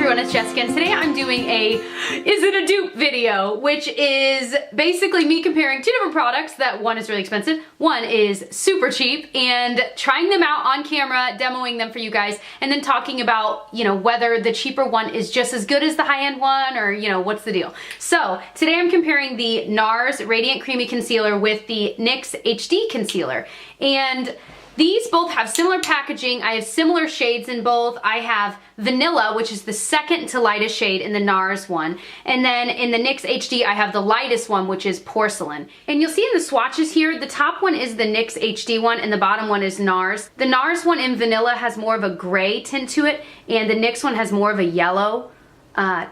everyone, it's Jessica, and today I'm doing a is it a dupe video, which is basically me comparing two different products that one is really expensive, one is super cheap, and trying them out on camera, demoing them for you guys, and then talking about, you know, whether the cheaper one is just as good as the high-end one, or, you know, what's the deal. So today I'm comparing the NARS Radiant Creamy Concealer with the NYX HD Concealer, and these both have similar packaging. I have similar shades in both. I have Vanilla, which is the second to lightest shade in the NARS one. And then in the NYX HD, I have the lightest one, which is Porcelain. And you'll see in the swatches here, the top one is the NYX HD one and the bottom one is NARS. The NARS one in Vanilla has more of a gray tint to it, and the NYX one has more of a yellow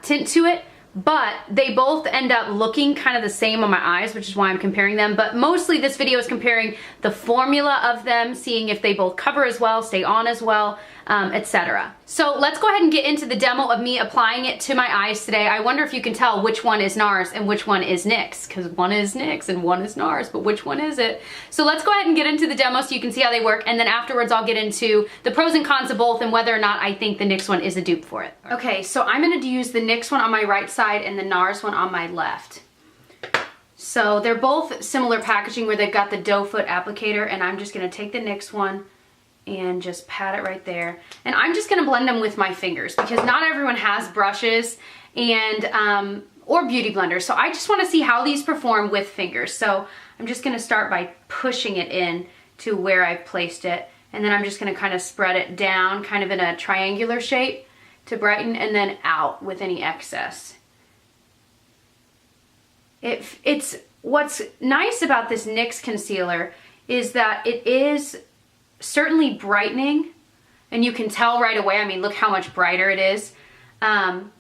tint to it. But they both end up looking kind of the same on my eyes, which is why I'm comparing them. But mostly this video is comparing the formula of them, seeing if they both cover as well, stay on as well, etc. So let's go ahead and get into the demo of me applying it to my eyes today. I wonder if you can tell which one is NARS and which one is NYX, because one is NYX and one is NARS, but which one is it? So let's go ahead and get into the demo so you can see how they work, and then afterwards I'll get into the pros and cons of both and whether or not I think the NYX one is a dupe for it. Okay, so I'm going to use the NYX one on my right side and the NARS one on my left. So they're both similar packaging where they've got the doe foot applicator, and I'm just going to take the NYX one and just pat it right there. And I'm just gonna blend them with my fingers because not everyone has brushes and or beauty blenders. So I just wanna see how these perform with fingers. So I'm just gonna start by pushing it in to where I've placed it. And then I'm just gonna kind of spread it down kind of in a triangular shape to brighten, and then out with any excess. It's what's nice about this NYX concealer is that it is certainly brightening, and you can tell right away. I mean, look how much brighter it is. But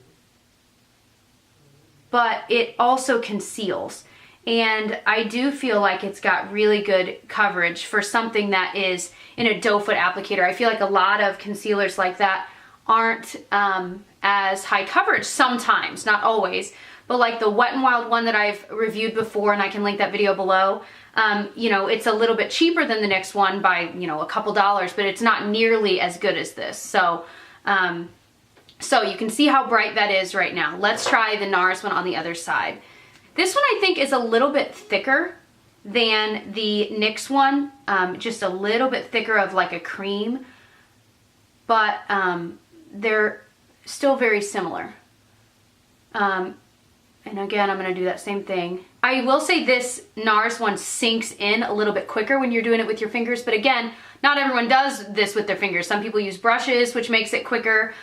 it also conceals. And I do feel like it's got really good coverage for something that is in a doe foot applicator. I feel like a lot of concealers like that aren't as high coverage sometimes, not always. But like the Wet n Wild one that I've reviewed before, and I can link that video below, you know, it's a little bit cheaper than the next one by, you know, a couple dollars, but it's not nearly as good as this. So, so you can see how bright that is right now. Let's try the NARS one on the other side. This one I think is a little bit thicker than the NYX one, just a little bit thicker of like a cream, but they're still very similar. And again, I'm going to do that same thing. I will say this NARS one sinks in a little bit quicker when you're doing it with your fingers, but again, not everyone does this with their fingers. Some people use brushes, which makes it quicker.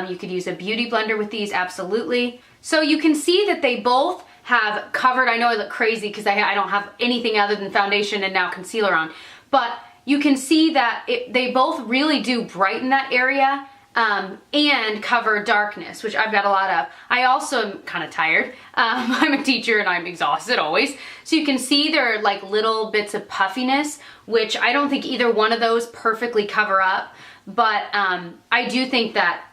You could use a beauty blender with these, absolutely. So you can see that they both have covered. I know I look crazy because I don't have anything other than foundation and now concealer on, but you can see that they both really do brighten that area. And cover darkness, which I've got a lot of. I also am kind of tired. I'm a teacher and I'm exhausted always. So you can see there are like little bits of puffiness, which I don't think either one of those perfectly cover up. But I do think that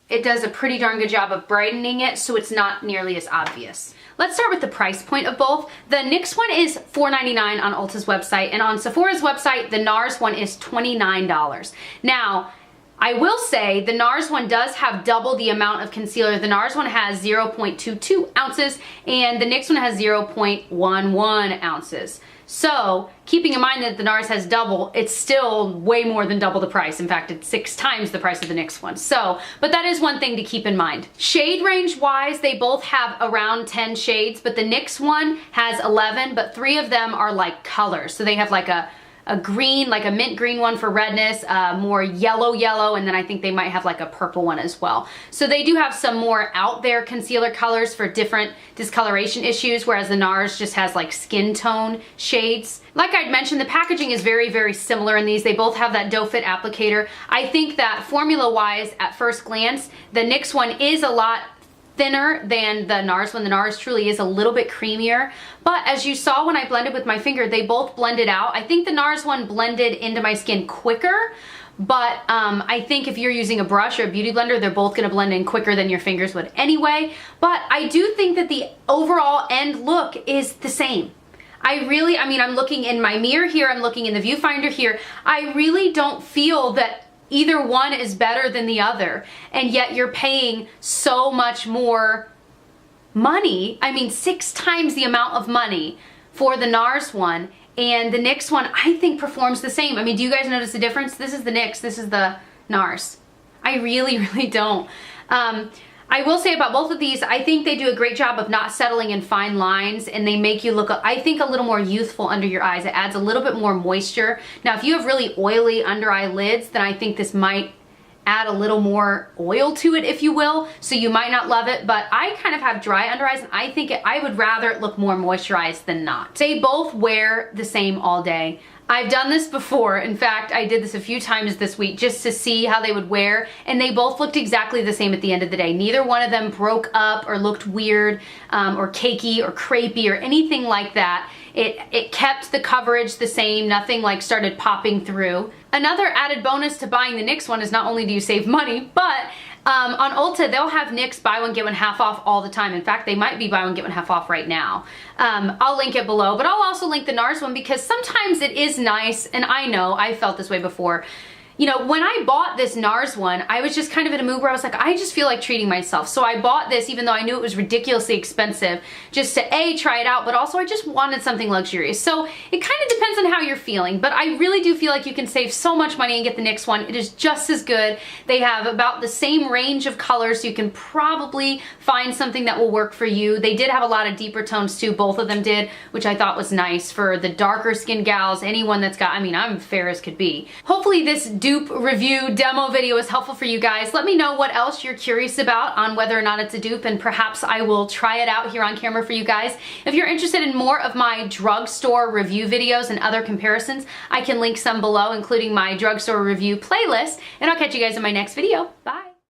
it does a pretty darn good job of brightening it, so it's not nearly as obvious. Let's start with the price point of both. The NYX one is $4.99 on Ulta's website, and on Sephora's website, the NARS one is $29. Now, I will say the NARS one does have double the amount of concealer. The NARS one has 0.22 ounces and the NYX one has 0.11 ounces. So keeping in mind that the NARS has double, it's still way more than double the price. In fact, it's 6 times the price of the NYX one. So, but that is one thing to keep in mind. Shade range wise, they both have around 10 shades, but the NYX one has 11, but 3 of them are like colors. So they have like a green, like a mint green one for redness, more yellow, and then I think they might have like a purple one as well. So they do have some more out there concealer colors for different discoloration issues, whereas the NARS just has like skin tone shades. Like I'd mentioned, the packaging is very, very similar in these. They both have that doe foot applicator. I think that formula-wise, at first glance, the NYX one is a lot thinner than the NARS one. The NARS truly is a little bit creamier, but as you saw when I blended with my finger, they both blended out. I think the NARS one blended into my skin quicker, but I think if you're using a brush or a beauty blender, they're both gonna blend in quicker than your fingers would anyway. But I do think that the overall end look is the same. I mean, I'm looking in my mirror here, I'm looking in the viewfinder here. I really don't feel that either one is better than the other, and yet you're paying so much more money. I mean, 6 times the amount of money for the NARS one, and the NYX one I think performs the same. I mean, do you guys notice the difference? This is the NYX, this is the NARS. I really, really don't. I will say about both of these, I think they do a great job of not settling in fine lines, and they make you look, I think, a little more youthful under your eyes. It adds a little bit more moisture. Now, if you have really oily under eye lids, then I think this might add a little more oil to it, if you will, so you might not love it, but I kind of have dry under eyes, and I think I would rather it look more moisturized than not. They both wear the same all day. I've done this before. In fact, I did this a few times this week just to see how they would wear, and they both looked exactly the same at the end of the day. Neither one of them broke up or looked weird or cakey or crepey or anything like that. It kept the coverage the same, nothing like started popping through. Another added bonus to buying the NYX one is not only do you save money, but on Ulta, they'll have NYX buy one, get one half off all the time. In fact, they might be buy one, get one half off right now. I'll link it below, but I'll also link the NARS one because sometimes it is nice, and I know I felt this way before. You know, when I bought this NARS one, I was just kind of in a mood where I was like, I just feel like treating myself. So I bought this even though I knew it was ridiculously expensive, just to A, try it out, but also I just wanted something luxurious. So it kind of depends on how you're feeling, but I really do feel like you can save so much money and get the NYX one. It is just as good. They have about the same range of colors, so you can probably find something that will work for you. They did have a lot of deeper tones too, both of them did, which I thought was nice for the darker skin gals, anyone that's got, I mean, I'm fair as could be. Hopefully this dupe review demo video is helpful for you guys. Let me know what else you're curious about on whether or not it's a dupe, and perhaps I will try it out here on camera for you guys. If you're interested in more of my drugstore review videos and other comparisons, I can link some below, including my drugstore review playlist, and I'll catch you guys in my next video. Bye!